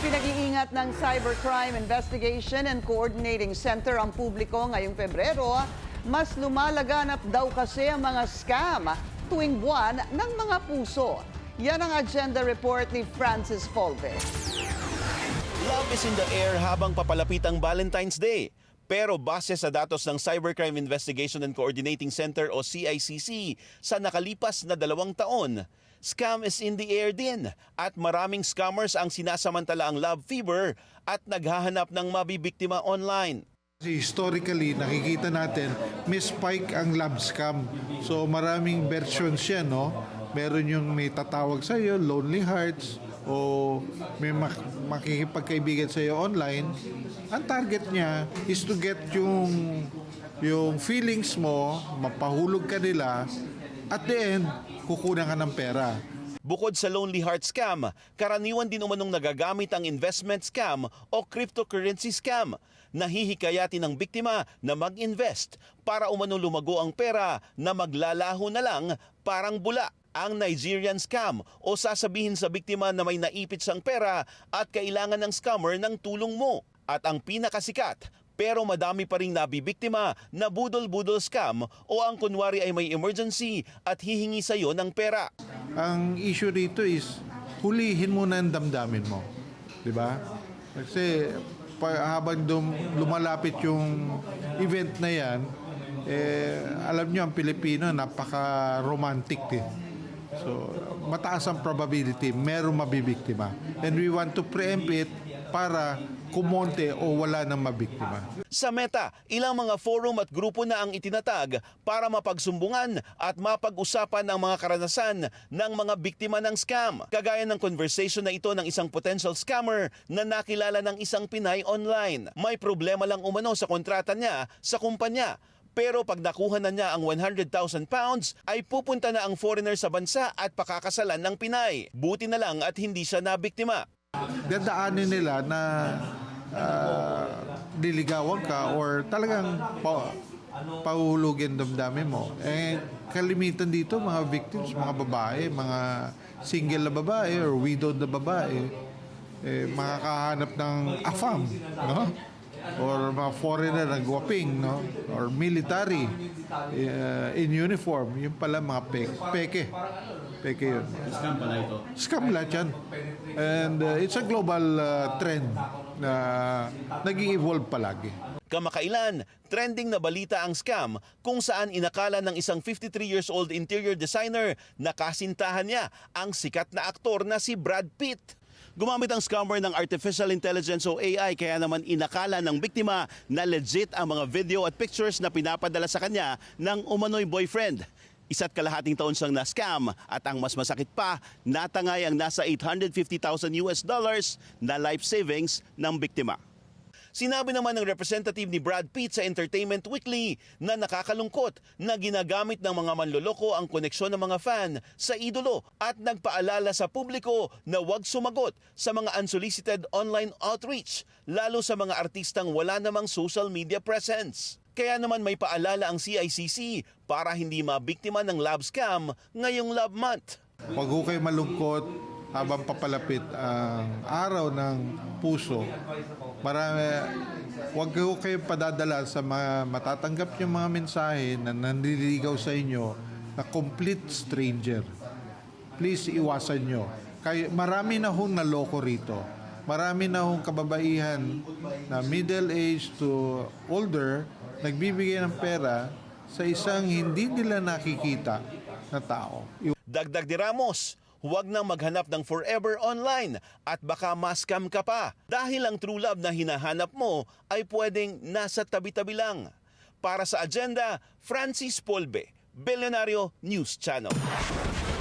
Pinag-iingat ng Cybercrime Investigation and Coordinating Center ang publiko ngayong Pebrero. Mas lumalaganap daw kasi ang mga scam tuwing buwan ng mga puso. Yan ang agenda report ni Francis Folve. Love is in the air habang papalapit ang Valentine's Day. Pero base sa datos ng Cybercrime Investigation and Coordinating Center o CICC, sa nakalipas na 2 taon, scam is in the air din at maraming scammers ang sinasamantala ang love fever at naghahanap ng mabibiktima online. Historically, nakikita natin, may spike ang love scam. So maraming versions yan, no? Meron yung may tatawag sa iyo, lonely hearts, o may makikipagkaibigan sa iyo online. Ang target niya is to get yung feelings mo, mapahulog ka nila, at the end, kukunan ka ng pera. Bukod sa lonely heart scam, karaniwan din umanong nagagamit ang investment scam o cryptocurrency scam. Nahihikayatin ng biktima na mag-invest para umano lumago ang pera na maglalaho na lang parang bula. Ang Nigerian scam o sasabihin sa biktima na may naipit siyang pera at kailangan ng scammer ng tulong mo. At ang pinakasikat, pero madami pa ring nabibiktima na budol-budol scam o ang kunwari ay may emergency at hihingi sa iyo ng pera. Ang issue rito is hulihin mo na ang damdamin mo. Di ba? Kasi habang lumalapit yung event na yan, alam nyo ang Pilipino, napaka-romantic din. So, mataas ang probability, merong mabibiktima. And we want to preempt it para kumonte o wala nang mabiktima. Sa Meta, ilang mga forum at grupo na ang itinatag para mapagsumbungan at mapag-usapan ang mga karanasan ng mga biktima ng scam. Kagaya ng conversation na ito ng isang potential scammer na nakilala ng isang Pinay online. May problema lang umano sa kontrata niya sa kumpanya. Pero pag nakuha na niya ang 100,000 pounds, ay pupunta na ang foreigner sa bansa at pakakasalan ng Pinay. Buti na lang at hindi siya nabiktima. Dadaanin nila na diligawan ka or talagang pahuhulugin damdamin mo. Kalimitan dito mga victims, mga babae, mga single na babae or widowed na babae, makakahanap ng AFAM, no? Or mga foreigner na guwaping, no? Or military in uniform. Yung pala mga peke. Peke yun. Scam pala ito? Scam lahat yan. And it's a global trend na nag-i-evolve palagi. Kamakailan, trending na balita ang scam kung saan inakala ng isang 53 years old interior designer na kasintahan niya ang sikat na aktor na si Brad Pitt. Gumamit ang scammer ng artificial intelligence o AI kaya naman inakala ng biktima na legit ang mga video at pictures na pinapadala sa kanya ng umano'y boyfriend. 1.5 taon siyang na-scam at ang mas masakit pa, natangay ang nasa $850,000 na life savings ng biktima. Sinabi naman ng representative ni Brad Pitt sa Entertainment Weekly na nakakalungkot na ginagamit ng mga manloloko ang koneksyon ng mga fan sa idolo at nagpaalala sa publiko na huwag sumagot sa mga unsolicited online outreach, lalo sa mga artistang wala namang social media presence. Kaya naman may paalala ang CICC para hindi mabiktima ng love scam ngayong Love Month. Huwag ho kayo malungkot habang papalapit ang araw ng puso. Huwag kayo padadala sa mga matatanggap yung mga mensahe na nanliligaw sa inyo na complete stranger. Please iwasan nyo. Marami na hong naloko rito. Marami na hong kababaihan na middle age to older nagbibigay ng pera sa isang hindi nila nakikita na tao. Dagdag ni Ramos, huwag nang maghanap ng forever online at baka ma-scam ka pa dahil ang true love na hinahanap mo ay pwedeng nasa tabi-tabi lang. Para sa agenda, Francis Folve, Billionario News Channel.